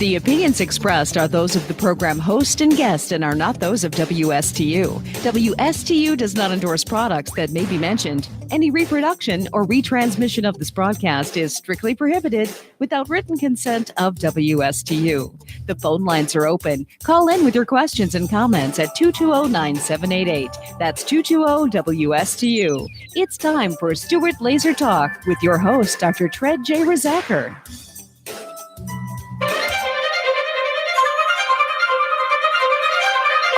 The opinions expressed are those of the program host and guest and are not those of WSTU. WSTU does not endorse products that may be mentioned. Any reproduction or retransmission of this broadcast is strictly prohibited without written consent of WSTU. The phone lines are open. Call in with your questions and comments at 220-9788. That's 220-WSTU. It's time for Stewart Laser Talk with your host, Dr. Tred J. Rissacher.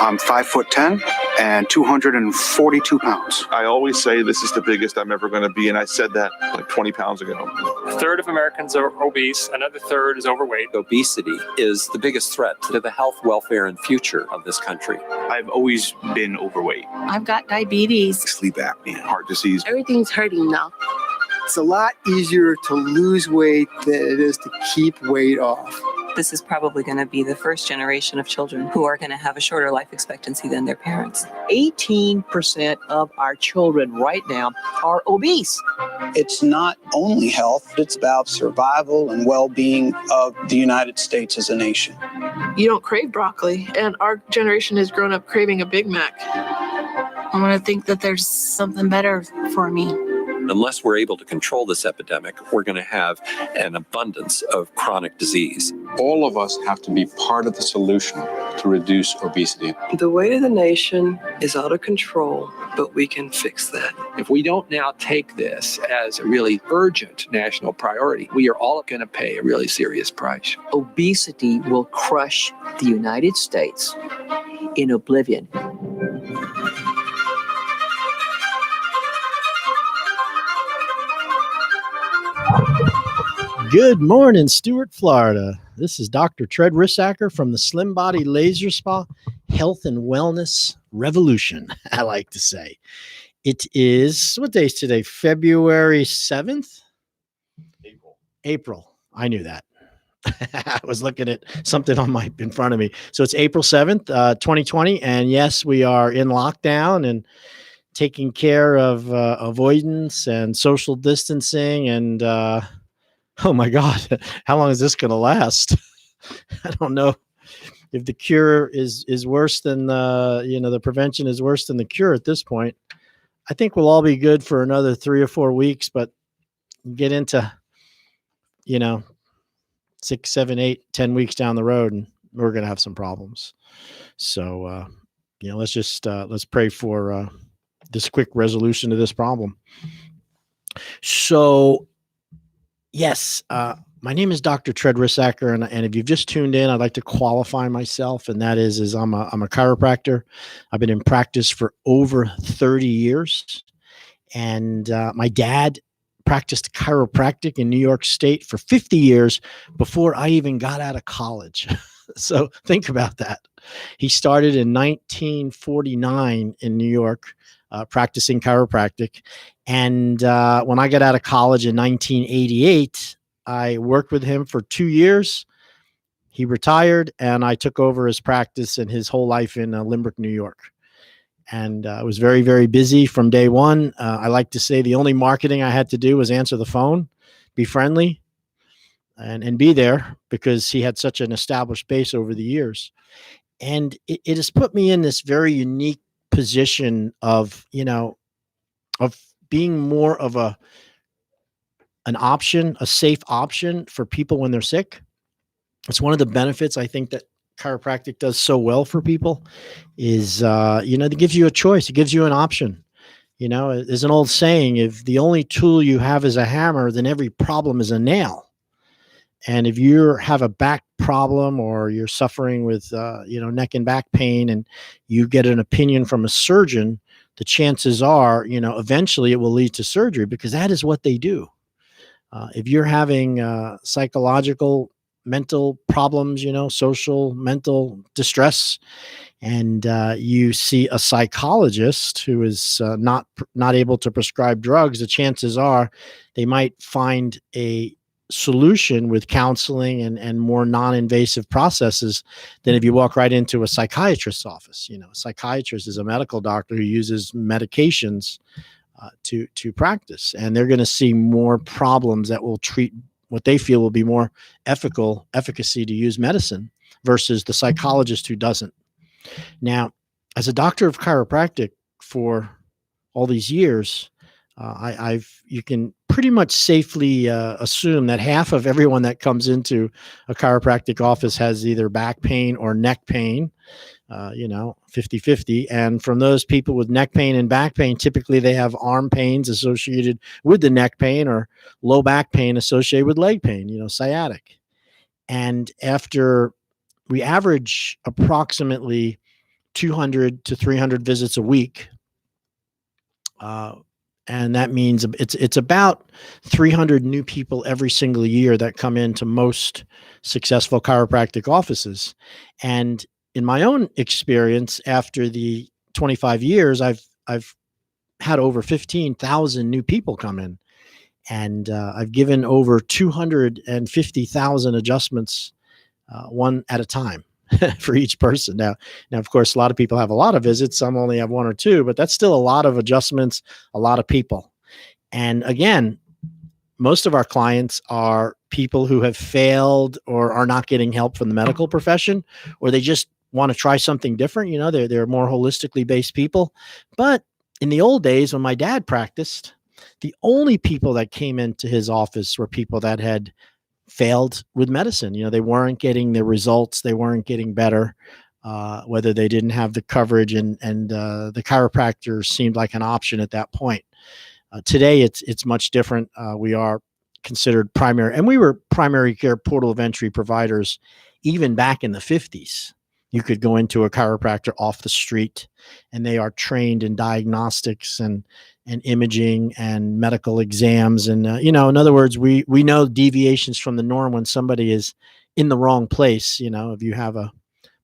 I'm 5'10" and 242 pounds. I always say this is the biggest I'm ever going to be, and I said that like 20 pounds ago. A third of Americans are obese, another third is overweight. Obesity is the biggest threat to the health, welfare, and future of this country. I've always been overweight. I've got diabetes. Sleep apnea. Heart disease. Everything's hurting now. It's a lot easier to lose weight than it is to keep weight off. This is probably going to be the first generation of children who are going to have a shorter life expectancy than their parents. 18% of our children right now are obese. It's not only health, it's about survival and well-being of the United States as a nation. You don't crave broccoli, and our generation has grown up craving a Big Mac. I want to think that there's something better for me. Unless we're able to control this epidemic, we're going to have an abundance of chronic disease. All of us have to be part of the solution to reduce obesity. The weight of the nation is out of control, but we can fix that. If we don't now take this as a really urgent national priority, we are all going to pay a really serious price. Obesity will crush the United States in oblivion. Good morning, Stuart, Florida. This is Dr. Tred Rissacher from the Slim Body Laser Spa Health and Wellness Revolution, I like to say. It is, what day is today? February 7th? April. I knew that. I was looking at something in front of me. So it's April 7th, 2020. And yes, we are in lockdown and taking care of avoidance and social distancing and, oh my God, how long is this going to last? I don't know if the cure is worse than the prevention is worse than the cure at this point. I think we'll all be good for another 3 or 4 weeks, but get into, 6, 7, 8, 10 weeks down the road and we're going to have some problems. So, let's pray for this quick resolution to this problem. So, yes, my name is Dr. Tred Rissacher, and if you've just tuned in, I'd like to qualify myself, and that is I'm a chiropractor. I've been in practice for over 30 years, and my dad practiced chiropractic in New York State for 50 years before I even got out of college. So think about that. He started in 1949 in New York, practicing chiropractic. And when I got out of college in 1988, I worked with him for 2 years. He retired, and I took over his practice and his whole life in Limerick, New York. And I was very, very busy from day one. I like to say the only marketing I had to do was answer the phone, be friendly, and be there because he had such an established base over the years. And it has put me in this very unique position of being more of an option, a safe option for people when they're sick. It's one of the benefits I think that chiropractic does so well for people is, it gives you a choice. It gives you an option. There's an old saying, if the only tool you have is a hammer, then every problem is a nail. And if you have a back problem or you're suffering with, neck and back pain and you get an opinion from a surgeon, the chances are, eventually it will lead to surgery because that is what they do. If you're having psychological, mental problems, social, mental distress, and you see a psychologist who is not able to prescribe drugs, the chances are they might find a solution with counseling and more non-invasive processes than if you walk right into a psychiatrist's office. A psychiatrist is a medical doctor who uses medications to practice, and they're going to see more problems that will treat what they feel will be more efficacy to use medicine versus the psychologist who doesn't. Now, as a doctor of chiropractic for all these years, you can pretty much safely assume that half of everyone that comes into a chiropractic office has either back pain or neck pain, 50-50. And from those people with neck pain and back pain, typically they have arm pains associated with the neck pain or low back pain associated with leg pain, sciatic. And after we average approximately 200 to 300 visits a week, and that means it's about 300 new people every single year that come into most successful chiropractic offices. And in my own experience, after the 25 years, I've had over 15,000 new people come in, and I've given over 250,000 adjustments, one at a time. For each person. Now, of course, a lot of people have a lot of visits. Some only have one or two, but that's still a lot of adjustments, a lot of people. And again, most of our clients are people who have failed or are not getting help from the medical profession, or they just want to try something different. They're more holistically based people. But in the old days, when my dad practiced, the only people that came into his office were people that had failed with medicine. They weren't getting the results. They weren't getting better, whether they didn't have the coverage, and the chiropractor seemed like an option at that point. Today, it's much different. We are considered primary, and we were primary care portal of entry providers even back in the 50s. You could go into a chiropractor off the street, and they are trained in diagnostics and imaging and medical exams. And, in other words, we know deviations from the norm when somebody is in the wrong place. If you have a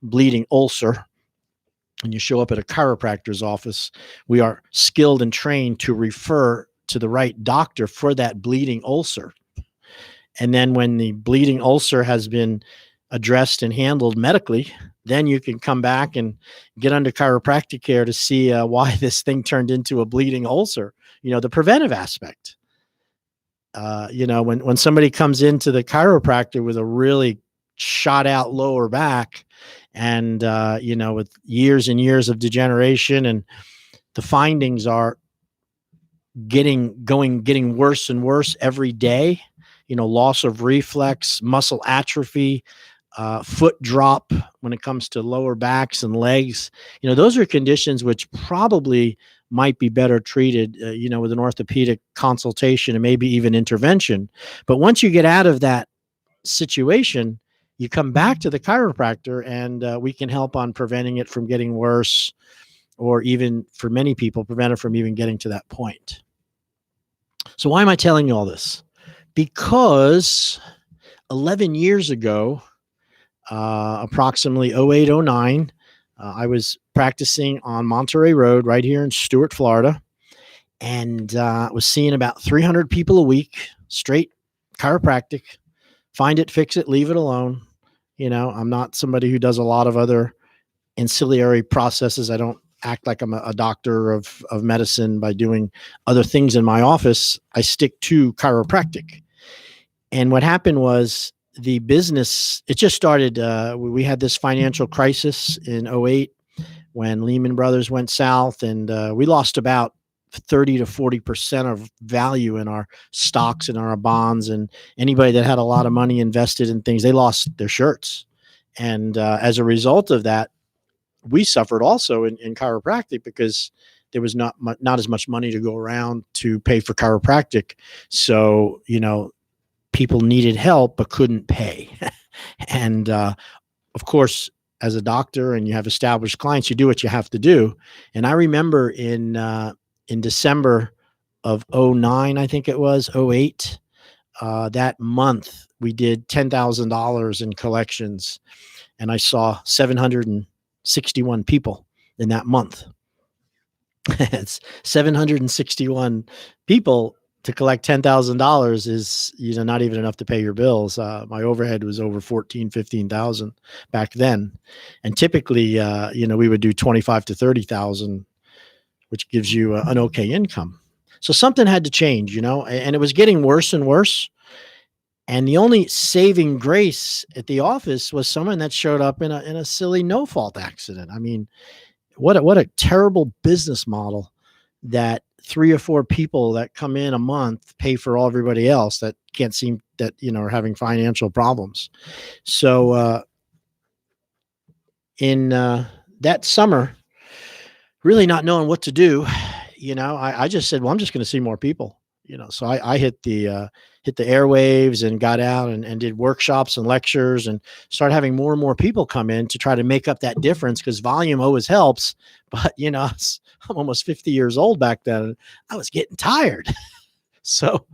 bleeding ulcer and you show up at a chiropractor's office, we are skilled and trained to refer to the right doctor for that bleeding ulcer. And then when the bleeding ulcer has been addressed and handled medically, then you can come back and get under chiropractic care to see why this thing turned into a bleeding ulcer, the preventive aspect. When somebody comes into the chiropractor with a really shot out lower back and, with years and years of degeneration, and the findings are getting worse and worse every day, loss of reflex, muscle atrophy, foot drop when it comes to lower backs and legs. Those are conditions which probably might be better treated, with an orthopedic consultation and maybe even intervention. But once you get out of that situation, you come back to the chiropractor, and we can help on preventing it from getting worse, or even for many people, prevent it from even getting to that point. So why am I telling you all this? Because 11 years ago, approximately 08, 09, I was practicing on Monterey Road right here in Stuart, Florida, and was seeing about 300 people a week, straight chiropractic, find it, fix it, leave it alone. I'm not somebody who does a lot of other ancillary processes. I don't act like I'm a doctor of medicine by doing other things in my office. I stick to chiropractic. And what happened was, the business, it just started, we had this financial crisis in 08 when Lehman Brothers went south, and we lost about 30 to 40% of value in our stocks and our bonds. And anybody that had a lot of money invested in things, they lost their shirts. And as a result of that, we suffered also in chiropractic, because there was not as much money to go around to pay for chiropractic. So, people needed help but couldn't pay. And of course, as a doctor and you have established clients, you do what you have to do. And I remember in December of 09, I think it was 08, that month we did $10,000 in collections, and I saw 761 people in that month. It's 761 people to collect $10,000 is, not even enough to pay your bills. My overhead was over 15,000 back then. And typically, we would do 25 to 30,000, which gives you an okay income. So something had to change, and it was getting worse and worse. And the only saving grace at the office was someone that showed up in a silly no fault accident. I mean, what a terrible business model that 3 or 4 people that come in a month pay for everybody else that can't seem that, are having financial problems. So, in that summer, really not knowing what to do, I just said, well, I'm just going to see more people, so I hit the airwaves and got out and did workshops and lectures and started having more and more people come in to try to make up that difference, because volume always helps. But, I'm almost 50 years old back then. And I was getting tired. So,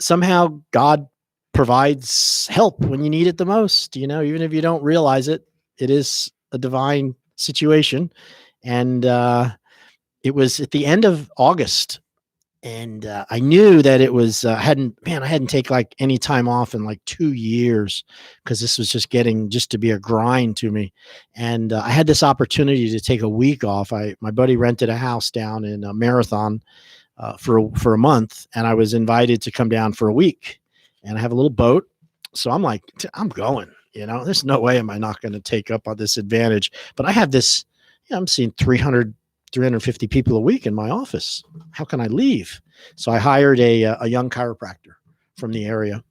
somehow God provides help when you need it the most, even if you don't realize it, it is a divine situation. And it was at the end of August. And I knew that it was, I hadn't taken like any time off in like 2 years, because this was just getting to be a grind to me. And I had this opportunity to take a week off. My buddy rented a house down in Marathon for a month, and I was invited to come down for a week. And I have a little boat. So I'm like, I'm going, there's no way am I not going to take up on this advantage. But I have this, I'm seeing 350 people a week in my office. How can I leave? So I hired a young chiropractor from the area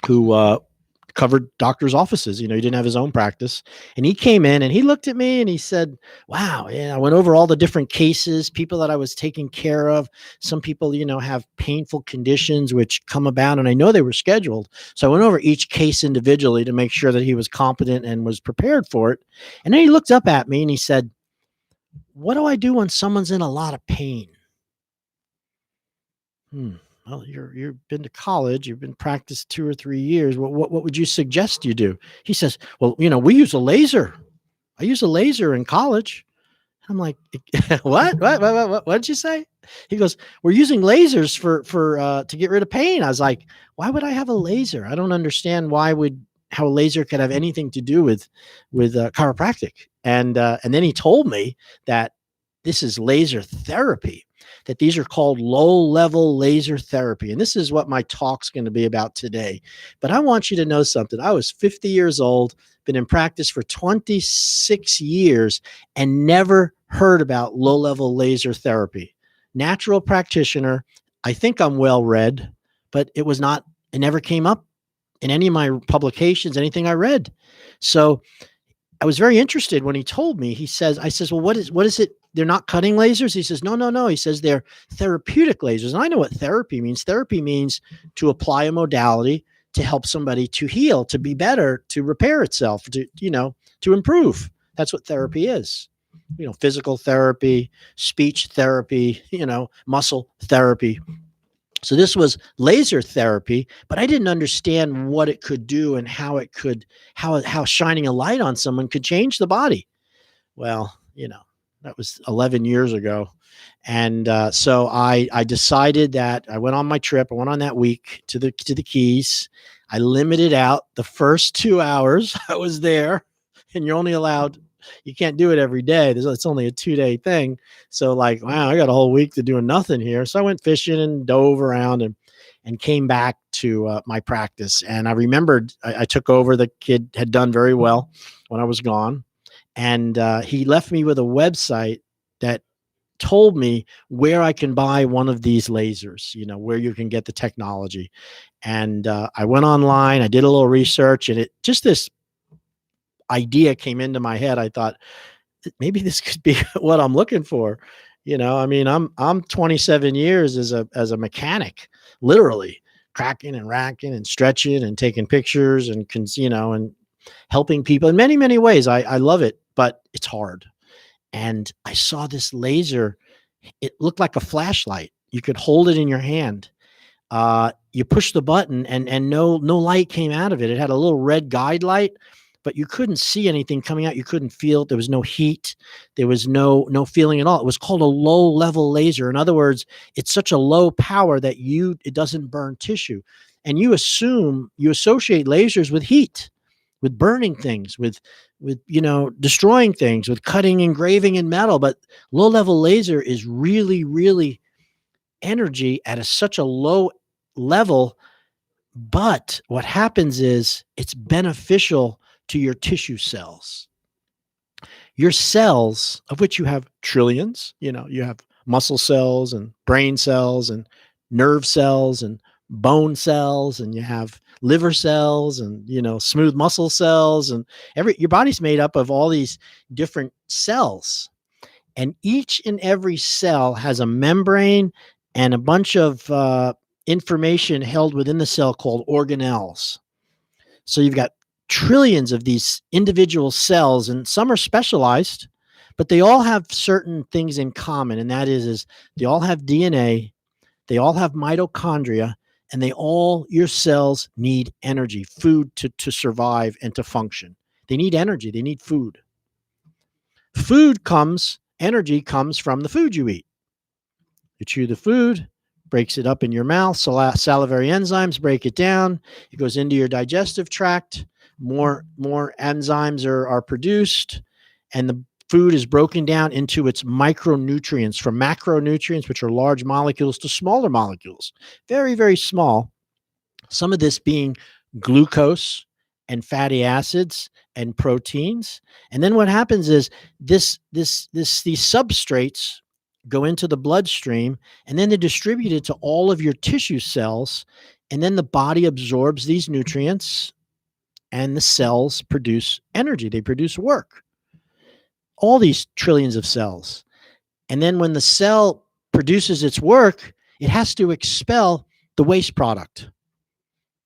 who covered doctors' offices. He didn't have his own practice. And he came in and he looked at me and he said, wow, I went over all the different cases, people that I was taking care of. Some people, have painful conditions which come about, and I know they were scheduled. So I went over each case individually to make sure that he was competent and was prepared for it. And then he looked up at me and he said, what do I do when someone's in a lot of pain? Well, you've been to college, you've been practiced 2 or 3 years. What would you suggest you do? He says, well, we use a laser. I use a laser in college. I'm like, what did you say? He goes, we're using lasers for to get rid of pain. I was like, why would I have a laser? I don't understand how a laser could have anything to do with chiropractic. And then he told me that this is laser therapy, that these are called low-level laser therapy. And this is what my talk's going to be about today. But I want you to know something. I was 50 years old, been in practice for 26 years, and never heard about low-level laser therapy. Natural practitioner. I think I'm well-read, but it never came up in any of my publications, anything I read. So I was very interested when he told me. I says, well, what is it? They're not cutting lasers? He says, no. He says they're therapeutic lasers. And I know what therapy means. Therapy means to apply a modality to help somebody to heal, to be better, to repair itself, to improve. That's what therapy is. Physical therapy, speech therapy, muscle therapy. So this was laser therapy, but I didn't understand what it could do and how shining a light on someone could change the body. Well, that was 11 years ago. And so I decided that I went on my trip. I went on that week to the Keys. I limited out the first 2 hours I was there, and you're only allowed, you can't do it every day. It's only a 2-day thing. So like, wow, I got a whole week to doing nothing here. So I went fishing and dove around and came back to my practice. And I remembered I took over. The kid had done very well when I was gone. And he left me with a website that told me where I can buy one of these lasers, where you can get the technology. And I went online, I did a little research, and this idea came into my head. I thought maybe this could be what I'm looking for. I'm 27 years as a mechanic, literally cracking and racking and stretching and taking pictures and helping people in many, many ways. I love it, but it's hard. And I saw this laser. It looked like a flashlight. You could hold it in your hand. You push the button and no light came out of it. It had a little red guide light, but you couldn't see anything coming out. You couldn't feel it. There was no heat. There was no feeling at all. It was called a low level laser. In other words, it's such a low power that it doesn't burn tissue. And you associate lasers with heat, with burning things, with destroying things, with cutting, engraving in metal. But low level laser is really, really energy at such a low level But what happens is it's beneficial to your tissue cells. Your cells, of which you have trillions, you have muscle cells and brain cells and nerve cells and bone cells, and you have liver cells and smooth muscle cells, and your body's made up of all these different cells, and each and every cell has a membrane and a bunch of information held within the cell called organelles. So you've got trillions of these individual cells, and some are specialized, but they all have certain things in common, and that is they all have DNA, they all have mitochondria, and your cells need energy, food to survive and to function. They need energy, they need food. Energy comes from the food you eat. You chew the food, breaks it up in your mouth, salivary enzymes break it down, it goes into your digestive tract, more enzymes are produced, and the food is broken down into its micronutrients, from macronutrients, which are large molecules, to smaller molecules, very, very small. Some of this being glucose and fatty acids and proteins. And then what happens is these substrates go into the bloodstream, and then they're distributed to all of your tissue cells, and then the body absorbs these nutrients, and the cells produce energy. They produce work. All these trillions of cells. And then when the cell produces its work, it has to expel the waste product,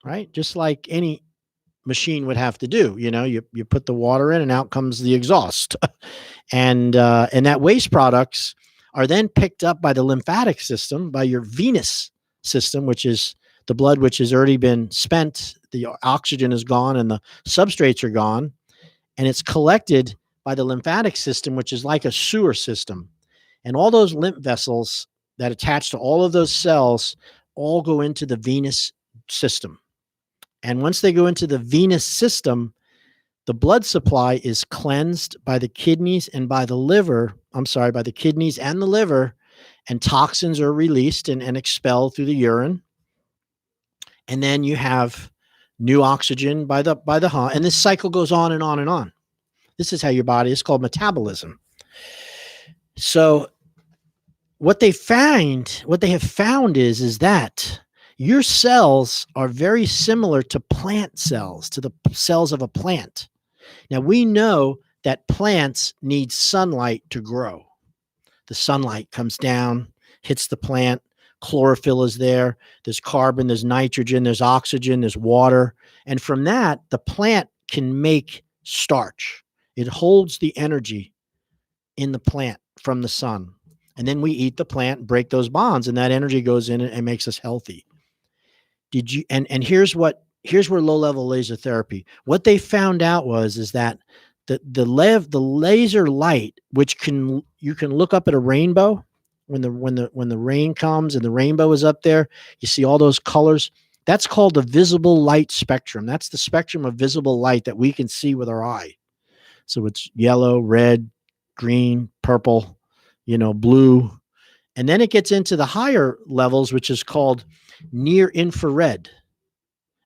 right? Just like any machine would have to do. You put the water in, and out comes the exhaust. and that waste products are then picked up by the lymphatic system, by your venous system, which is the blood which has already been spent. The oxygen is gone and the substrates are gone, and it's collected by the lymphatic system, which is like a sewer system. And all those lymph vessels that attach to all of those cells all go into the venous system. And once they go into the venous system, the blood supply is cleansed by the kidneys and by the liver. By the kidneys and the liver, and toxins are released and expelled through the urine. And then you have new oxygen by the heart, and this cycle goes on and on and on. This is how your body is called metabolism. So what they have found is that your cells are very similar to plant cells, to the cells of a plant. Now, we know that plants need sunlight to grow. The sunlight comes down, hits the plant, chlorophyll is there, there's carbon, there's nitrogen, there's oxygen, there's water. And from that, the plant can make starch. It holds the energy in the plant from the sun. And then we eat the plant, break those bonds, and that energy goes in and makes us healthy. And here's where low-level laser therapy, what they found out is that the laser light, which you can look up at a rainbow when the rain comes and the rainbow is up there, you see all those colors. That's called the visible light spectrum. That's the spectrum of visible light that we can see with our eye. So it's yellow, red, green, purple, blue. And then it gets into the higher levels, which is called near infrared.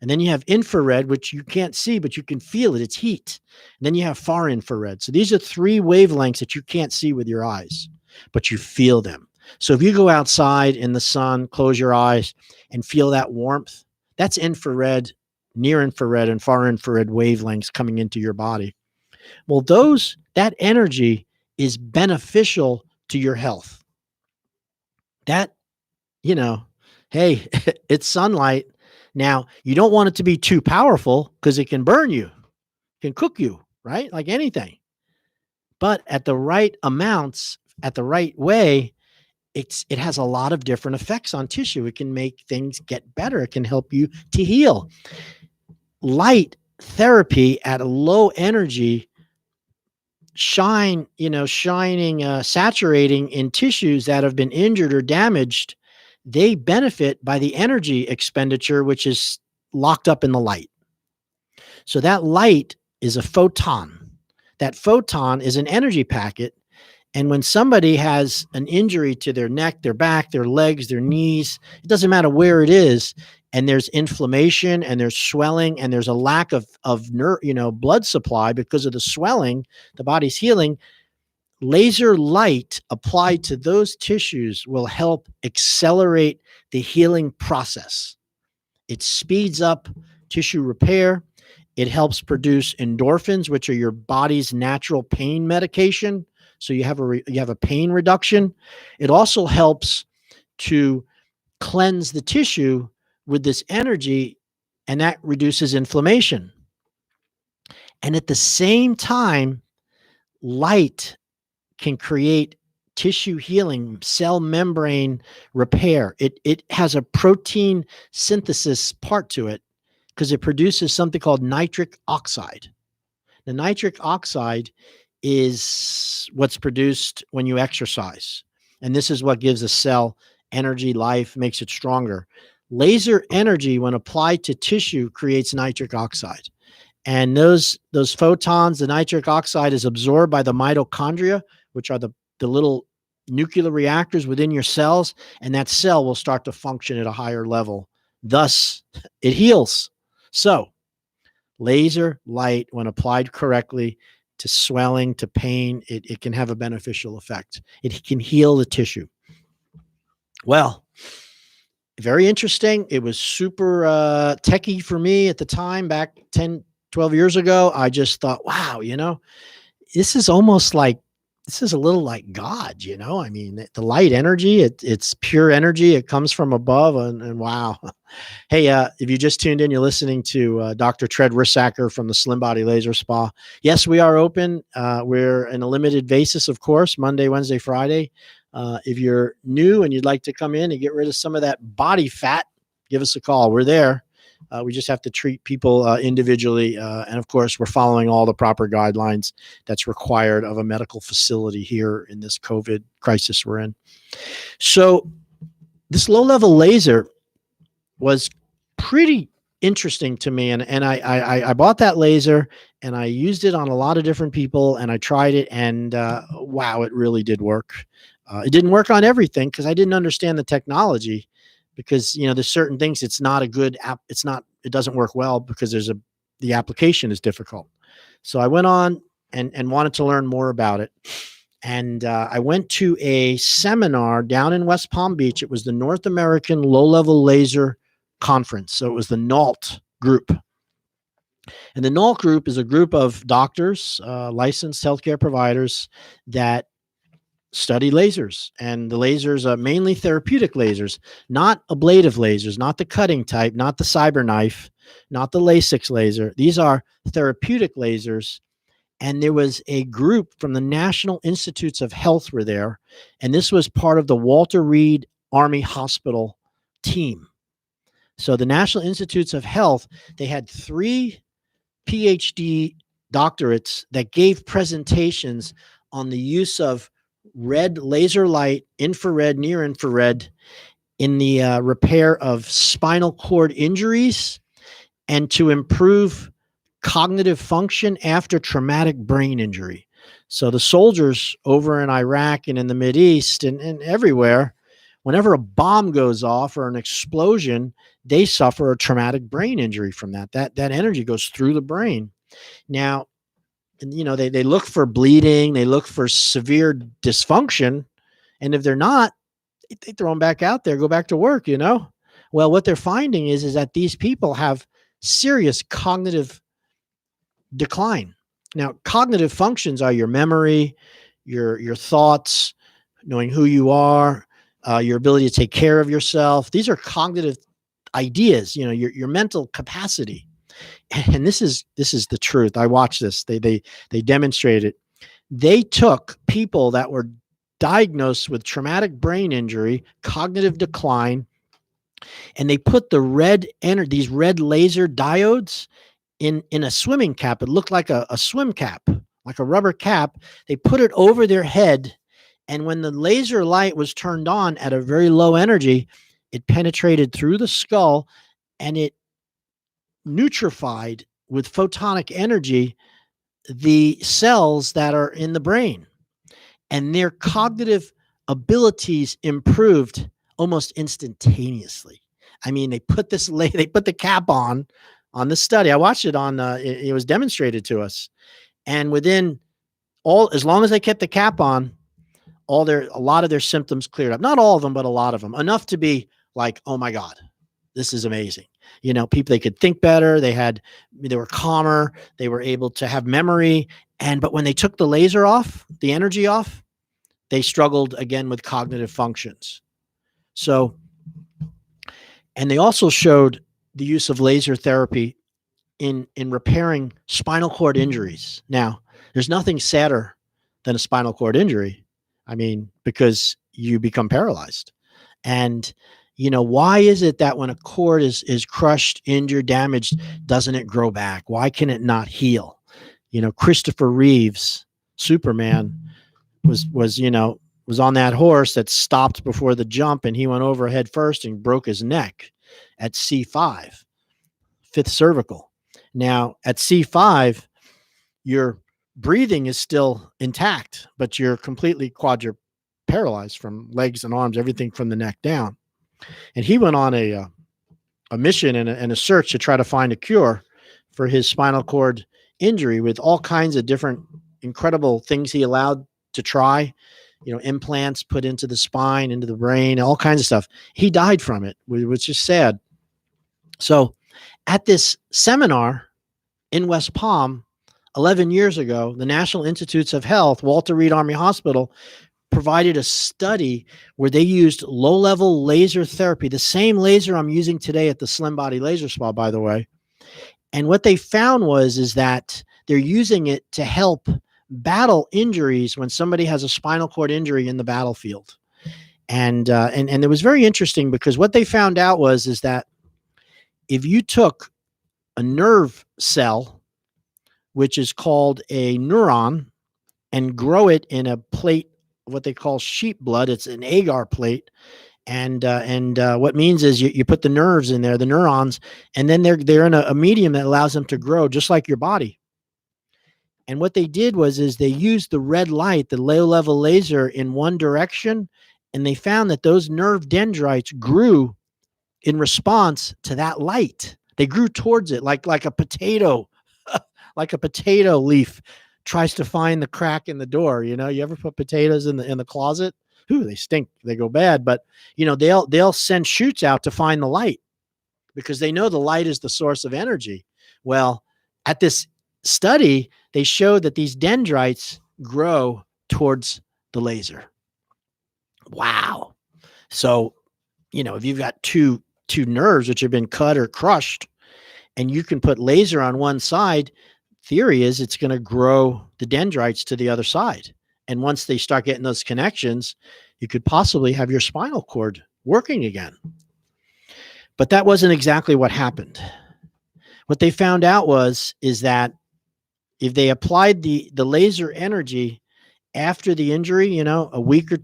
And then you have infrared, which you can't see, but you can feel it. It's heat. And then you have far infrared. So these are three wavelengths that you can't see with your eyes, but you feel them. So if you go outside in the sun, close your eyes and feel that warmth, that's infrared, near infrared, and far infrared wavelengths coming into your body. Well, that energy is beneficial to your health. That, hey, it's sunlight. Now, you don't want it to be too powerful because it can burn you, can cook you, right? Like anything. But at the right amounts, at the right way, it has a lot of different effects on tissue. It can make things get better. It can help you to heal. Light therapy at a low energy, saturating in tissues that have been injured or damaged, they benefit by the energy expenditure, which is locked up in the light. So that light is a photon. That photon is an energy packet. And when somebody has an injury to their neck, their back, their legs, their knees, it doesn't matter where it is, and there's inflammation and there's swelling and there's a lack of blood supply because of the swelling, the body's healing, laser light applied to those tissues will help accelerate the healing process. It speeds up tissue repair. It helps produce endorphins, which are your body's natural pain medication. So you have a pain reduction. It also helps to cleanse the tissue with this energy, and that reduces inflammation. And at the same time, light can create tissue healing, cell membrane repair. It has a protein synthesis part to it because it produces something called nitric oxide. The nitric oxide is what's produced when you exercise. And this is what gives a cell energy, life, makes it stronger. Laser energy, when applied to tissue, creates nitric oxide. And those photons, the nitric oxide is absorbed by the mitochondria, which are the little nuclear reactors within your cells, and that cell will start to function at a higher level. Thus, it heals. So, laser light, when applied correctly to swelling, to pain, it can have a beneficial effect. It can heal the tissue. Well, very interesting. It was super techie for me at the time, back 10, 12 years ago. I just thought, wow, this is almost like, this is a little like God, I mean, the light energy, it's pure energy. It comes from above, and wow. Hey, if you just tuned in, you're listening to Dr. Tread Rissacher from the Slim Body Laser Spa. Yes, we are open. We're in a limited basis, of course, Monday, Wednesday, Friday. If you're new and you'd like to come in and get rid of some of that body fat, give us a call. We're there. We just have to treat people individually. And of course, we're following all the proper guidelines that's required of a medical facility here in this COVID crisis we're in. So this low-level laser was pretty interesting to me. And I bought that laser and I used it on a lot of different people and I tried it and wow, it really did work. It didn't work on everything because I didn't understand the technology. Because there's certain things it's not a good app. It doesn't work well because the application is difficult. So I went on and wanted to learn more about it. And I went to a seminar down in West Palm Beach. It was the North American Low-Level Laser Conference. So it was the NALT group. And the NALT group is a group of doctors, licensed healthcare providers that study lasers, and the lasers are mainly therapeutic lasers, not ablative lasers, not the cutting type, not the cyber knife, not the Lasix laser. These are therapeutic lasers. And there was a group from the National Institutes of Health were there. And this was part of the Walter Reed Army Hospital team. So the National Institutes of Health, they had 3 PhD doctorates that gave presentations on the use of red laser light, infrared, near infrared in the repair of spinal cord injuries and to improve cognitive function after traumatic brain injury. So the soldiers over in Iraq and in the Mideast and everywhere, whenever a bomb goes off or an explosion, they suffer a traumatic brain injury from that. That energy goes through the brain. Now, they look for bleeding, they look for severe dysfunction, and if they're not, they throw them back out there, go back to work, Well, what they're finding is that these people have serious cognitive decline. Now, cognitive functions are your memory, your thoughts, knowing who you are, your ability to take care of yourself. These are cognitive ideas, your mental capacity. And this is the truth. I watched this. They demonstrated it. They took people that were diagnosed with traumatic brain injury, cognitive decline, and they put these red laser diodes in a swimming cap. It looked like a swim cap, like a rubber cap. They put it over their head, and when the laser light was turned on at a very low energy, it penetrated through the skull and it neutrified with photonic energy the cells that are in the brain, and their cognitive abilities improved almost instantaneously. I mean, they put the cap on the study. I watched it on, it was demonstrated to us. And within as long as they kept the cap on, a lot of their symptoms cleared up. Not all of them, but a lot of them. Enough to be like, oh my God, this is amazing. People, they could think better. They were calmer. They were able to have memory. But when they took the laser off, the energy off, they struggled again with cognitive functions. So, and they also showed the use of laser therapy in repairing spinal cord injuries. Now, there's nothing sadder than a spinal cord injury. I mean, because you become paralyzed. And, why is it that when a cord is crushed, injured, damaged, doesn't it grow back? Why can it not heal? Christopher Reeves, Superman, was on that horse that stopped before the jump, and he went over head first and broke his neck at C5, fifth cervical. Now, at C5, your breathing is still intact, but you're completely paralyzed from legs and arms, everything from the neck down. And he went on a mission and a search to try to find a cure for his spinal cord injury with all kinds of different incredible things he allowed to try, implants put into the spine, into the brain, all kinds of stuff. He died from it, which is sad. So at this seminar in West Palm 11 years ago, the National Institutes of Health, Walter Reed Army Hospital, provided a study where they used low-level laser therapy, the same laser I'm using today at the Slim Body Laser Spa, by the way. And what they found was that they're using it to help battle injuries when somebody has a spinal cord injury in the battlefield. And it was very interesting because what they found out was that if you took a nerve cell, which is called a neuron, and grow it in a plate, what they call sheep blood, it's an agar plate. And what means is you put the nerves in there, the neurons, and then they're in a medium that allows them to grow just like your body. And what they did was they used the red light, the low-level laser, in one direction, and they found that those nerve dendrites grew in response to that light. They grew towards it like a potato, like a potato leaf tries to find the crack in the door. You ever put potatoes in the closet? Ooh, they stink. They go bad. But they'll send shoots out to find the light because they know the light is the source of energy. Well, at this study, they showed that these dendrites grow towards the laser. Wow. So, if you've got two nerves which have been cut or crushed, and you can put laser on one side, theory is it's going to grow the dendrites to the other side. And once they start getting those connections, you could possibly have your spinal cord working again. But that wasn't exactly what happened. What they found out is that if they applied the laser energy after the injury, a week or,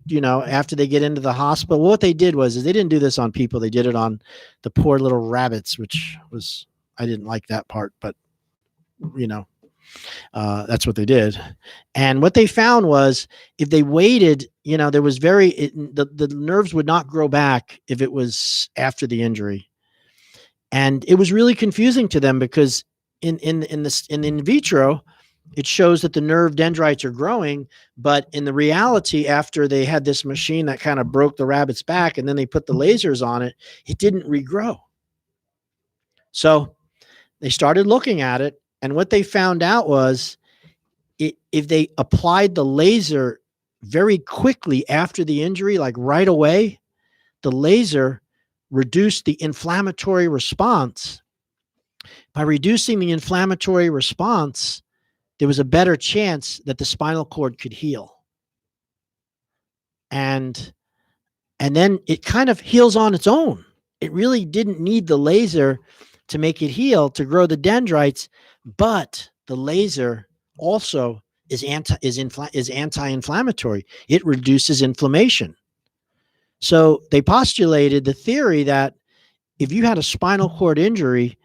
after they get into the hospital, what they did was they didn't do this on people. They did it on the poor little rabbits, which was, I didn't like that part, but that's what they did. And what they found was if they waited, there was the nerves would not grow back if it was after the injury. And it was really confusing to them because in vitro, it shows that the nerve dendrites are growing, but in the reality, after they had this machine that kind of broke the rabbit's back and then they put the lasers on it, it didn't regrow. So they started looking at it, and what they found out was if they applied the laser very quickly after the injury, like right away, the laser reduced the inflammatory response. By reducing the inflammatory response, there was a better chance that the spinal cord could heal. And then it kind of heals on its own. It really didn't need the laser to make it heal, to grow the dendrites, but the laser also is anti-inflammatory. It reduces inflammation. So they postulated the theory that if you had a spinal cord injury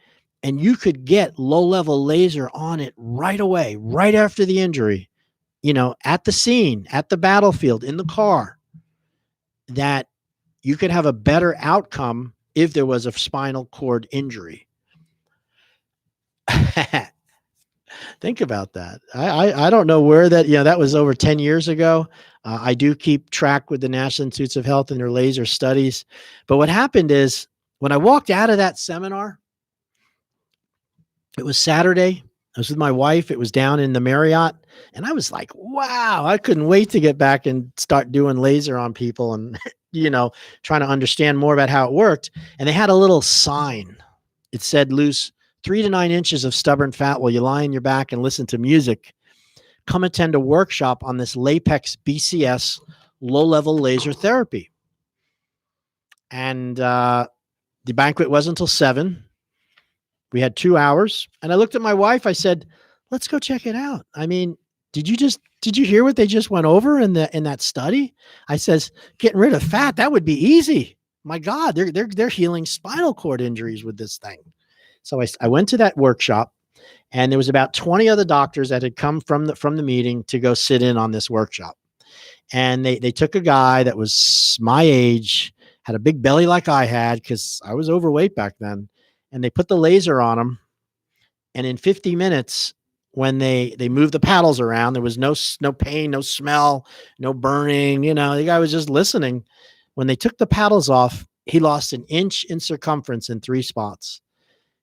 and you could get low-level laser on it right away, right after the injury, at the scene, at the battlefield, in the car, that you could have a better outcome if there was a spinal cord injury. Think about that. I don't know where that, that was over 10 years ago. I do keep track with the National Institutes of Health and their laser studies. But what happened is when I walked out of that seminar, it was Saturday. I was with my wife. It was down in the Marriott. And I was like, wow, I couldn't wait to get back and start doing laser on people and, trying to understand more about how it worked. And they had a little sign. It said, lose 3 to 9 inches of stubborn fat while you lie on your back and listen to music. Come attend a workshop on this Lapex BCS low-level laser therapy. And the banquet was until 7. We had 2 hours. And I looked at my wife. I said, let's go check it out. I mean, did you hear what they just went over in that study? I says, getting rid of fat, that would be easy. My God, they're healing spinal cord injuries with this thing. So I went to that workshop, and there was about 20 other doctors that had come from the meeting to go sit in on this workshop. And they took a guy that was my age, had a big belly like I had because I was overweight back then. And they put the laser on him. And in 50 minutes, when they moved the paddles around, there was no pain, no smell, no burning. The guy was just listening. When they took the paddles off, he lost 1 inch in circumference in 3 spots.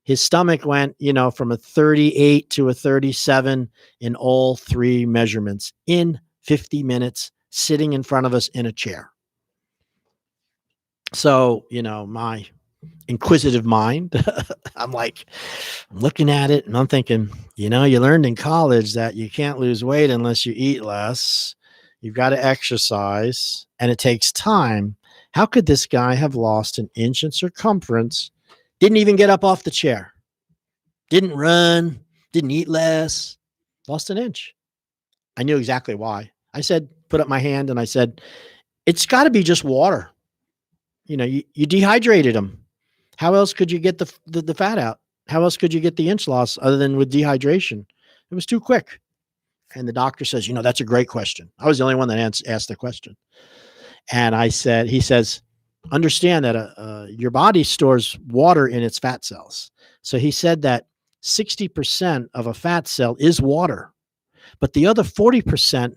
His stomach went, from a 38 to a 37 in all 3 measurements in 50 minutes, sitting in front of us in a chair. So, my inquisitive mind, I'm looking at it and I'm thinking, you learned in college that you can't lose weight unless you eat less. You've got to exercise and it takes time. How could this guy have lost 1 inch in circumference? Didn't even get up off the chair. Didn't run. Didn't eat less. Lost 1 inch. I knew exactly why. I said, put up my hand and I said, it's got to be just water. You dehydrated him. How else could you get the fat out? How else could you get the inch loss other than with dehydration? It was too quick. And the doctor says, that's a great question. I was the only one that asked the question. And he says, understand that your body stores water in its fat cells. So he said that 60% of a fat cell is water, but the other 40%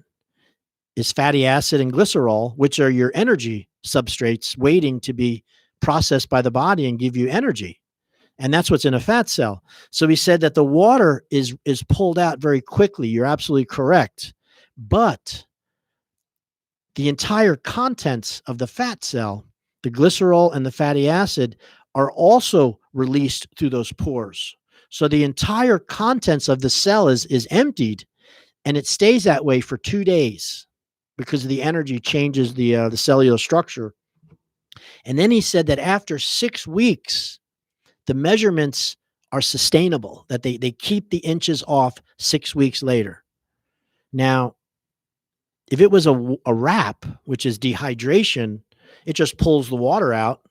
is fatty acid and glycerol, which are your energy substrates waiting to be processed by the body and give you energy. And that's what's in a fat cell. So he said that the water is pulled out very quickly. You're absolutely correct. But the entire contents of the fat cell, the glycerol and the fatty acid, are also released through those pores. So the entire contents of the cell is emptied, and it stays that way for 2 days because the energy changes the cellular structure. And then he said that after 6 weeks, the measurements are sustainable, that they keep the inches off 6 weeks later. Now, if it was a wrap, which is dehydration, it just pulls the water out.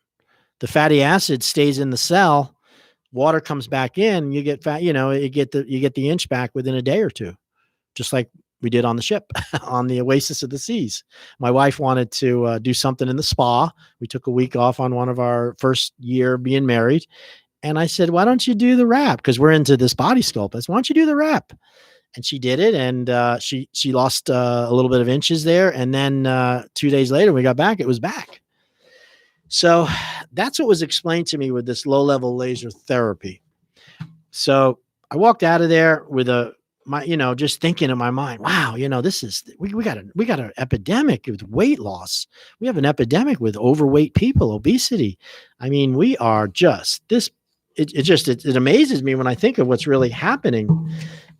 The fatty acid stays in the cell. Water comes back in. You get fat. You get the inch back within a day or two, just like we did on the ship on the Oasis of the Seas. My wife wanted to do something in the spa. We took a week off on one of our first year being married, and I said, "Why don't you do the wrap?" Because we're into this body sculpt. I said, "Why don't you do the wrap?" And she did it, and she lost a little bit of inches there. And then 2 days later, when we got back, it was back. So that's what was explained to me with this low-level laser therapy. So I walked out of there with just thinking in my mind, wow, this is we got an epidemic with weight loss. We have an epidemic with overweight people, obesity. I mean, we are just this. It amazes me when I think of what's really happening.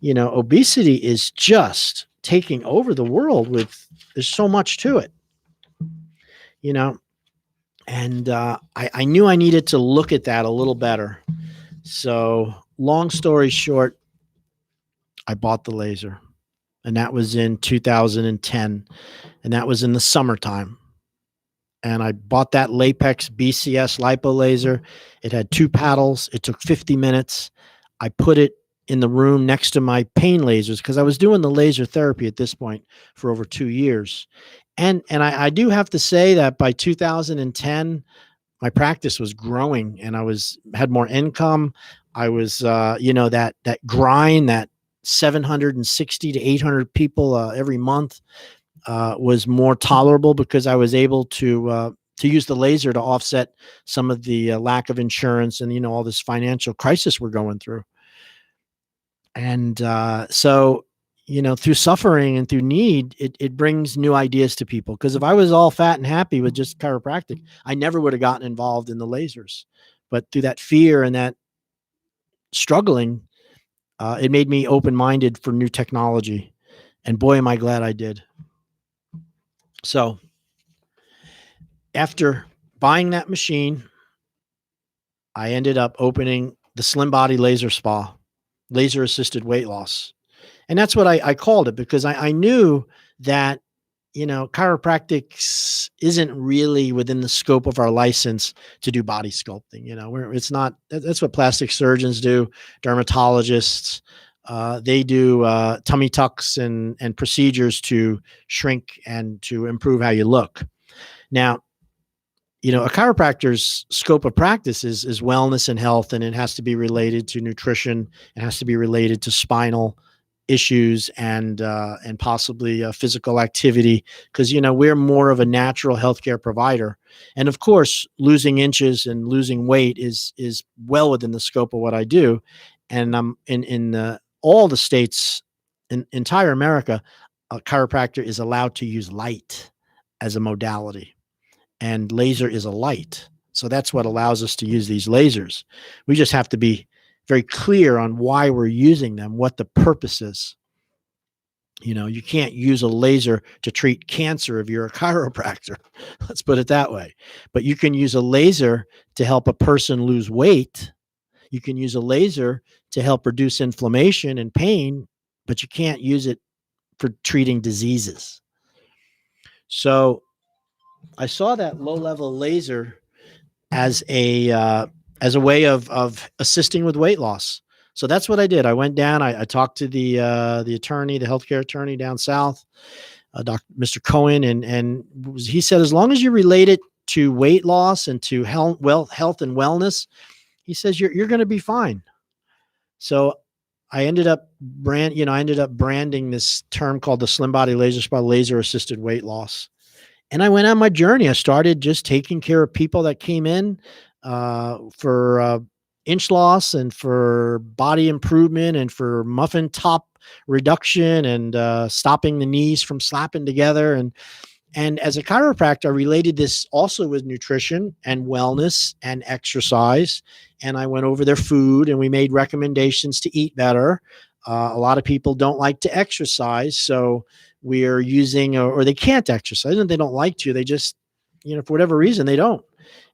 Obesity is just taking over the world. There's so much to it. And I knew I needed to look at that a little better. So long story short, I bought the laser, and that was in 2010, and that was in the summertime. And I bought that Lapex BCS lipo laser. It had 2 paddles. It took 50 minutes. I put it in the room next to my pain lasers because I was doing the laser therapy at this point for over 2 years. And I do have to say that by 2010, my practice was growing, and I had more income. I was, that grind, that 760 to 800 people every month was more tolerable because I was able to use the laser to offset some of the lack of insurance and, all this financial crisis we're going through. And so, through suffering and through need, it brings new ideas to people. Because if I was all fat and happy with just chiropractic, I never would have gotten involved in the lasers. But through that fear and that struggling, it made me open-minded for new technology. And boy, am I glad I did. So after buying that machine, I ended up opening the Slim Body Laser Spa, laser assisted weight loss. And that's what I called it, because I knew that, chiropractic isn't really within the scope of our license to do body sculpting. It's not, that's what plastic surgeons do, dermatologists, they do tummy tucks and procedures to shrink and to improve how you look. Now, a chiropractor's scope of practice is wellness and health, and it has to be related to nutrition. It has to be related to spinal issues and possibly physical activity, because we're more of a natural healthcare provider. And of course, losing inches and losing weight is well within the scope of what I do. And I'm in all the states in entire America, a chiropractor is allowed to use light as a modality. And laser is a light. So that's what allows us to use these lasers. We just have to be very clear on why we're using them, what the purpose is. You can't use a laser to treat cancer if you're a chiropractor. Let's put it that way. But you can use a laser to help a person lose weight. You can use a laser to help reduce inflammation and pain, but you can't use it for treating diseases. So I saw that low-level laser as a way of assisting with weight loss. So that's what I did. I went down. I talked to the attorney, the healthcare attorney down south, Mr. Cohen, and he said, as long as you relate it to weight loss and to health and wellness, he says you're going to be fine. So I ended up branding this term called the Slim Body Laser Spa, laser assisted weight loss. And I went on my journey. I started just taking care of people that came in for inch loss and for body improvement and for muffin top reduction and stopping the knees from slapping together. And as a chiropractor, I related this also with nutrition and wellness and exercise. And I went over their food and we made recommendations to eat better. A lot of people don't like to exercise, so we are using, or they can't exercise, and they don't like to. They just, for whatever reason, they don't.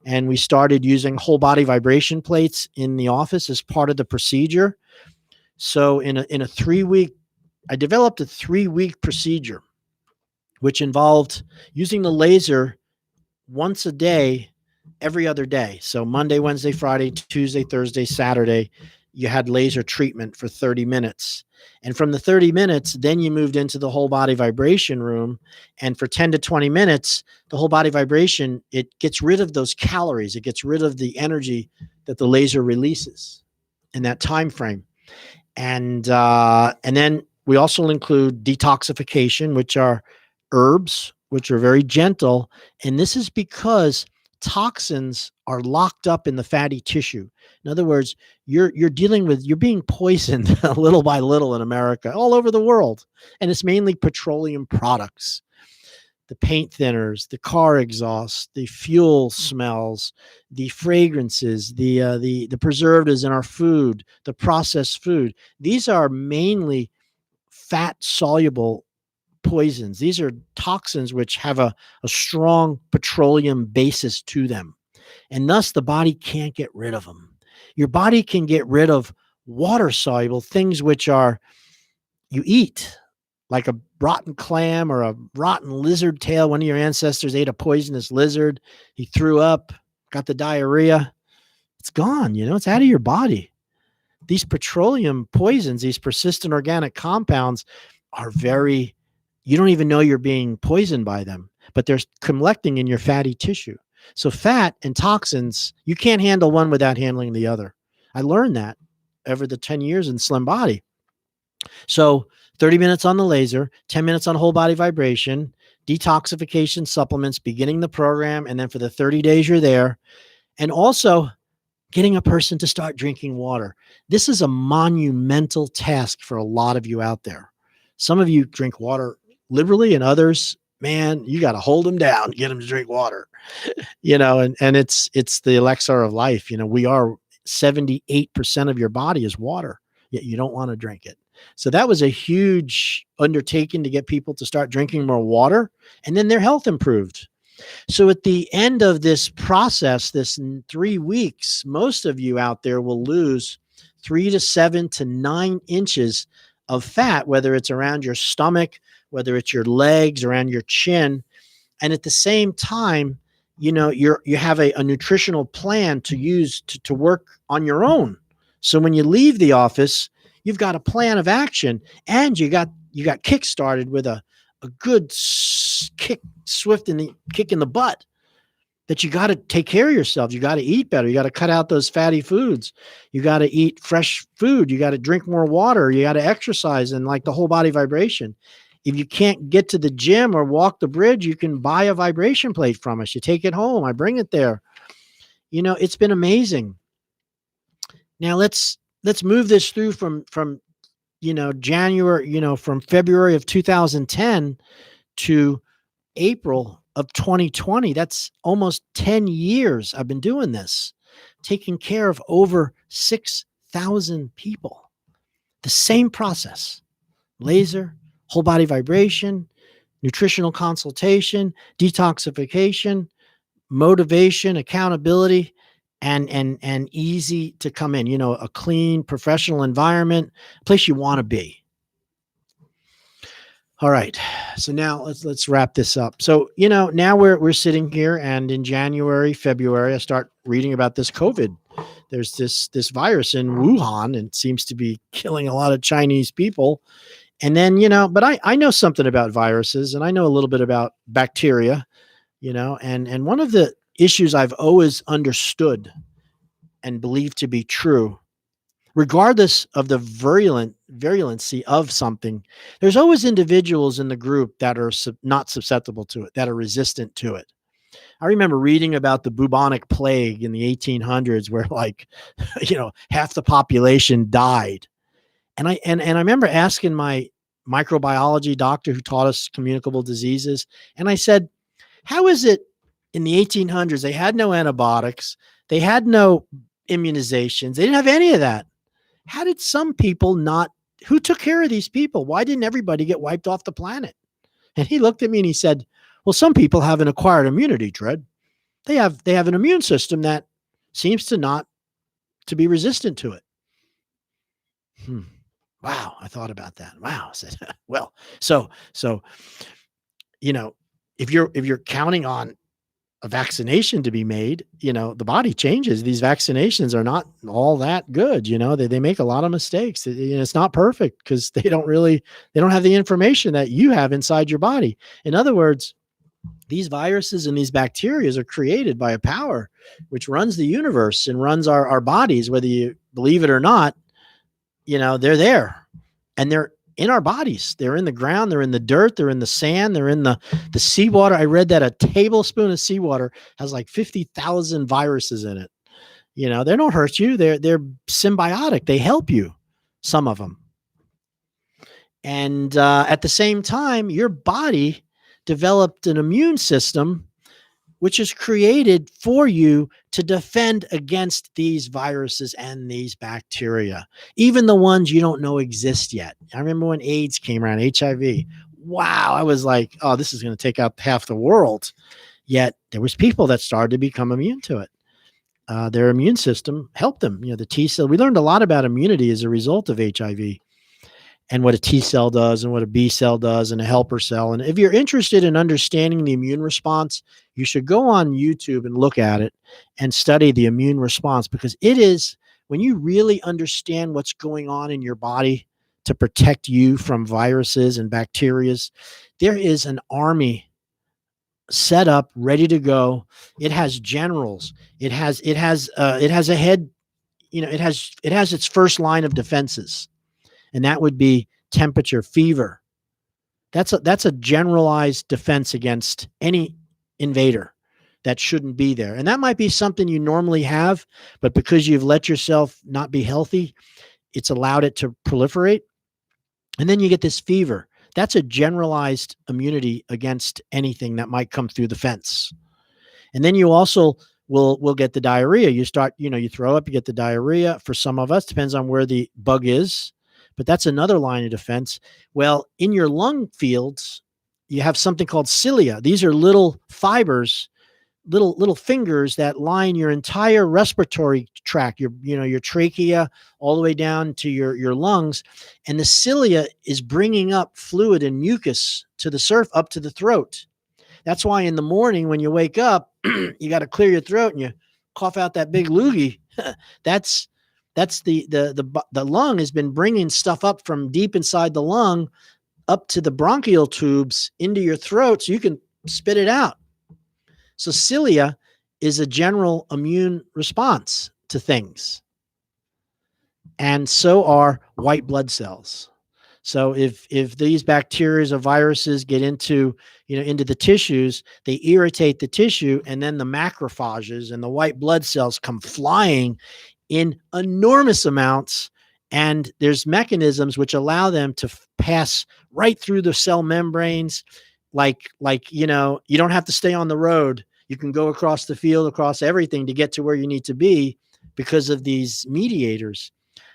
And we started using whole body vibration plates in the office as part of the procedure. So in a 3-week, I developed a 3-week procedure, which involved using the laser once a day, every other day. So Monday, Wednesday, Friday, Tuesday, Thursday, Saturday, you had laser treatment for 30 minutes. And from the 30 minutes, then you moved into the whole body vibration room. And for 10 to 20 minutes, the whole body vibration, it gets rid of those calories. It gets rid of the energy that the laser releases in that time frame. And then we also include detoxification, which are herbs, which are very gentle. And this is because toxins are locked up in the fatty tissue. In other words, you're being poisoned little by little in America, all over the world. And it's mainly petroleum products, the paint thinners, the car exhaust, the fuel smells, the fragrances, the preservatives in our food, the processed food. These are mainly fat soluble poisons. These are toxins which have a strong petroleum basis to them. And thus the body can't get rid of them. Your body can get rid of water soluble things which are you eat, like a rotten clam or a rotten lizard tail. One of your ancestors ate a poisonous lizard. He threw up, got the diarrhea. It's gone, it's out of your body. These petroleum poisons, these persistent organic compounds are you don't even know you're being poisoned by them, but they're collecting in your fatty tissue. So fat and toxins, you can't handle one without handling the other. I learned that over the 10 years in Slim Body. So 30 minutes on the laser, 10 minutes on whole body vibration, detoxification supplements, beginning the program. And then for the 30 days you're there. And also getting a person to start drinking water. This is a monumental task for a lot of you out there. Some of you drink water liberally, and others, man, you got to hold them down, get them to drink water, and it's the elixir of life. We are 78% of your body is water, yet you don't want to drink it. So that was a huge undertaking to get people to start drinking more water, and then their health improved. So at the end of this process, this 3 weeks, most of you out there will lose 3 to 7 to 9 inches of fat, whether it's around your stomach, whether it's your legs, around your chin. And at the same time, you have a nutritional plan to use to work on your own. So when you leave the office, you've got a plan of action, and you got kick-started with a good kick in the butt, that you got to take care of yourself. You got to eat better. You got to cut out those fatty foods. You got to eat fresh food. You got to drink more water. You got to exercise, and like the whole body vibration. If you can't get to the gym or walk the bridge, you can buy a vibration plate from us. You take it home. I bring it there. It's been amazing. Now let's move this through from January, from February of 2010 to April of 2020. That's almost 10 years I've been doing this, taking care of over 6,000 people. The same process: laser, whole body vibration, nutritional consultation, detoxification, motivation, accountability, and easy to come in, a clean professional environment, a place you want to be. All right. So now let's wrap this up. So, now we're sitting here, and in January, February, I start reading about this COVID. There's this virus in Wuhan, and it seems to be killing a lot of Chinese people. And then, but I know something about viruses, and I know a little bit about bacteria, and one of the issues I've always understood and believed to be true, regardless of the virulency of something, there's always individuals in the group that are not susceptible to it, that are resistant to it. I remember reading about the bubonic plague in the 1800s, where half the population died. And I remember asking my microbiology doctor who taught us communicable diseases, and I said, how is it in the 1800s, they had no antibiotics, they had no immunizations, they didn't have any of that. How did some people who took care of these people? Why didn't everybody get wiped off the planet? And he looked at me and he said, well, some people have an acquired immunity, Dred. They have an immune system that seems to be resistant to it. Wow. I thought about that. Wow. I said, well, so, if you're counting on a vaccination to be made, the body changes. These vaccinations are not all that good. They make a lot of mistakes. It's not perfect because they don't have the information that you have inside your body. In other words, these viruses and these bacteria are created by a power which runs the universe and runs our bodies, whether you believe it or not. They're there, and they're in our bodies. They're in the ground. They're in the dirt. They're in the sand. They're in the seawater. I read that a tablespoon of seawater has like 50,000 viruses in it. They don't hurt you. They're symbiotic. They help you, some of them. And at the same time, your body developed an immune system which is created for you to defend against these viruses and these bacteria, even the ones you don't know exist yet. I remember when AIDS came around, HIV. Wow, I was like, oh, this is going to take out half the world. Yet there was people that started to become immune to it. Their immune system helped them. The T cell. We learned a lot about immunity as a result of HIV, and what a T cell does and what a B cell does and a helper cell. And if you're interested in understanding the immune response, you should go on YouTube and look at it and study the immune response, because it is, when you really understand what's going on in your body to protect you from viruses and bacteria, there is an army set up, ready to go. It has generals. It has a head, it has its first line of defenses, and that would be temperature, fever. That's a generalized defense against any invader that shouldn't be there. And that might be something you normally have, but because you've let yourself not be healthy, it's allowed it to proliferate. And then you get this fever. That's a generalized immunity against anything that might come through the fence. And then you also will get the diarrhea. You start, you throw up, you get the diarrhea. For some of us, depends on where the bug is, but that's another line of defense. Well, in your lung fields, you have something called cilia. These are little fibers, little fingers that line your entire respiratory tract, your trachea, all the way down to your lungs. And the cilia is bringing up fluid and mucus to the surface, up to the throat. That's why in the morning when you wake up, you got to clear your throat and you cough out that big loogie. That's the lung has been bringing stuff up from deep inside the lung up to the bronchial tubes into your throat so you can spit it out. So cilia is a general immune response to things. And so are white blood cells. So if these bacteria or viruses get into the tissues, they irritate the tissue, and then the macrophages and the white blood cells come flying in enormous amounts. And there's mechanisms which allow them to pass right through the cell membranes. Like you don't have to stay on the road. You can go across the field, across everything to get to where you need to be because of these mediators.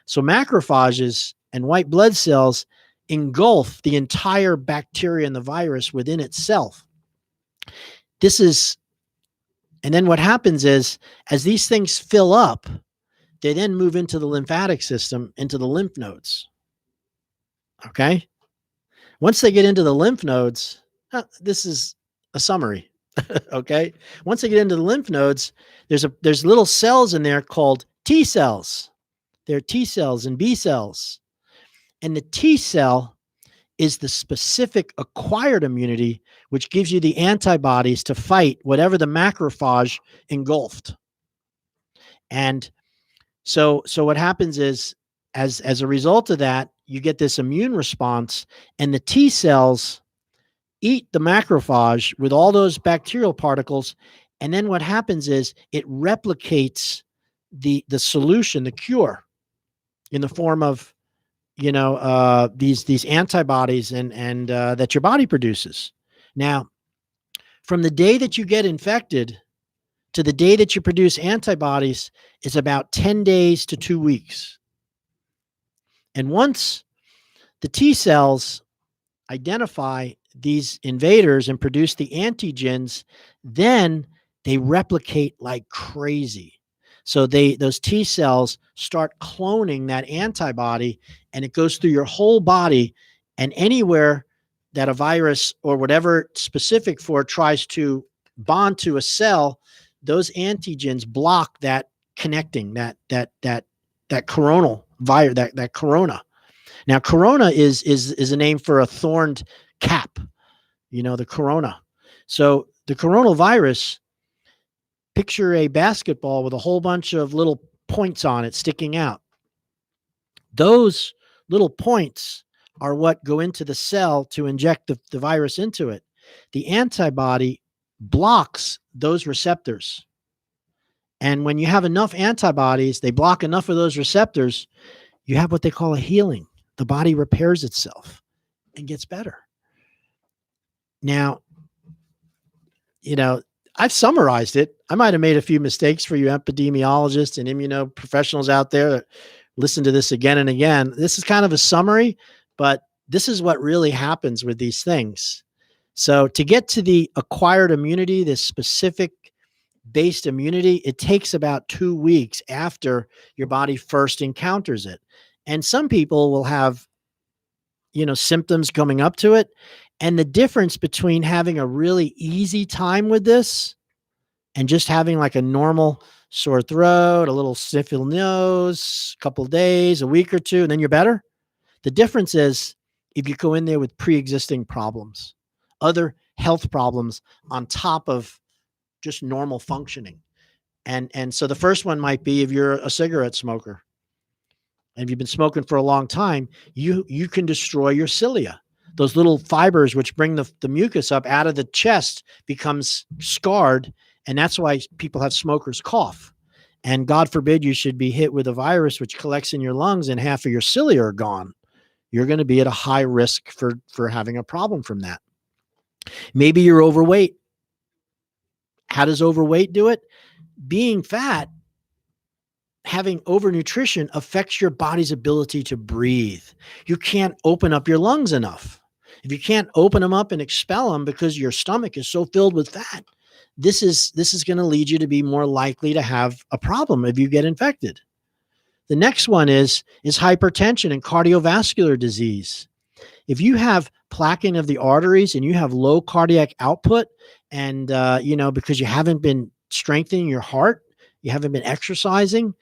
So macrophages and white blood cells engulf the entire bacteria and the virus within itself. And then what happens is, as these things fill up, they then move into the lymphatic system, into the lymph nodes. Okay? Once they get into the lymph nodes, this is a summary. Okay? Once they get into the lymph nodes, there's little cells in there called T cells. They're T cells and B cells. And the T cell is the specific acquired immunity, which gives you the antibodies to fight whatever the macrophage engulfed. And so what happens is, as a result of that, you get this immune response, and the T cells eat the macrophage with all those bacterial particles. And then what happens is it replicates the solution, the cure, in the form of these antibodies and that your body produces. Now, from the day that you get infected to the day that you produce antibodies is about 10 days to 2 weeks. And once the T cells identify these invaders and produce the antigens, then they replicate like crazy. So those T cells start cloning that antibody, and it goes through your whole body, and anywhere that a virus or whatever specific for tries to bond to a cell, those antigens block that connecting, that coronal virus, that corona. Now, corona is a name for a thorned cap, the corona. So the coronal virus, picture a basketball with a whole bunch of little points on it sticking out. Those little points are what go into the cell to inject the virus into it. The antibody blocks those receptors. And when you have enough antibodies, they block enough of those receptors, you have what they call a healing. The body repairs itself and gets better. Now, I've summarized it. I might have made a few mistakes for you epidemiologists and immunoprofessionals out there that listen to this again and again. This is kind of a summary, but this is what really happens with these things. So to get to the acquired immunity, this specific based immunity, it takes about 2 weeks after your body first encounters it. And some people will have, symptoms coming up to it. And the difference between having a really easy time with this and just having like a normal sore throat, a little sniffle nose, a couple of days, a week or two, and then you're better. The difference is if you go in there with pre-existing problems, other health problems on top of just normal functioning. And so the first one might be if you're a cigarette smoker and you've been smoking for a long time, you can destroy your cilia. Those little fibers which bring the mucus up out of the chest becomes scarred, and that's why people have smoker's cough. And God forbid you should be hit with a virus which collects in your lungs and half of your cilia are gone. You're going to be at a high risk for having a problem from that. Maybe you're overweight. How does overweight do it? Being fat, having overnutrition affects your body's ability to breathe. You can't open up your lungs enough. If you can't open them up and expel them because your stomach is so filled with fat, this is going to lead you to be more likely to have a problem if you get infected. The next one is hypertension and cardiovascular disease. If you have plaquing of the arteries and you have low cardiac output and, because you haven't been strengthening your heart, you haven't been exercising,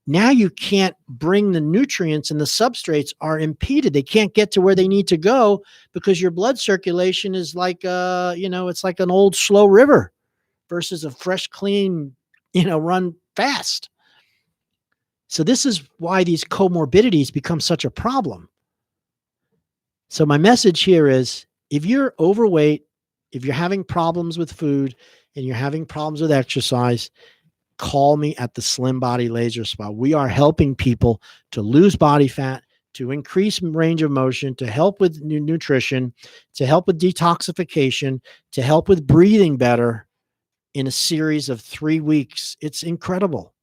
now you can't bring the nutrients, and the substrates are impeded. They can't get to where they need to go because your blood circulation is like, it's like an old slow river versus a fresh, clean, run fast. So this is why these comorbidities become such a problem. So my message here is, if you're overweight, if you're having problems with food and you're having problems with exercise, call me at the Slim Body Laser Spa. We are helping people to lose body fat, to increase range of motion, to help with nutrition, to help with detoxification, to help with breathing better in a series of 3 weeks. It's incredible.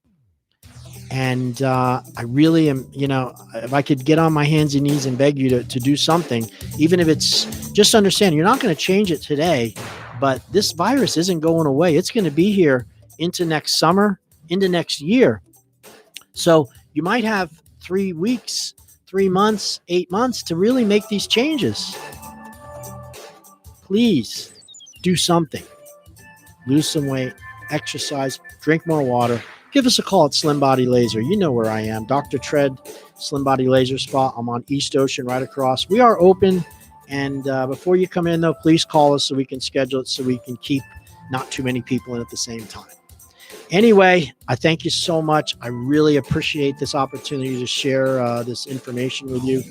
And I really am, if I could get on my hands and knees and beg you to do something, even if it's just understand you're not going to change it today, but this virus isn't going away. It's going to be here into next summer, into next year. So you might have 3 weeks, 3 months, 8 months to really make these changes. Please do something. Lose some weight, exercise, drink more water. Give us a call at Slim Body Laser. You know where I am. Dr. Tread, Slim Body Laser Spa. I'm on East Ocean right across. We are open. And before you come in, though, please call us so we can schedule it so we can keep not too many people in at the same time. Anyway, I thank you so much. I really appreciate this opportunity to share this information with you.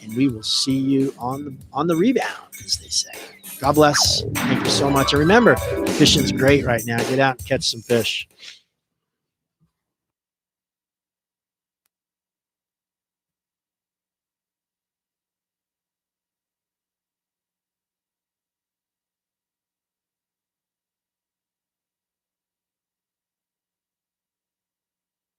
And we will see you on the rebound, as they say. God bless. Thank you so much. And remember, fishing's great right now. Get out and catch some fish.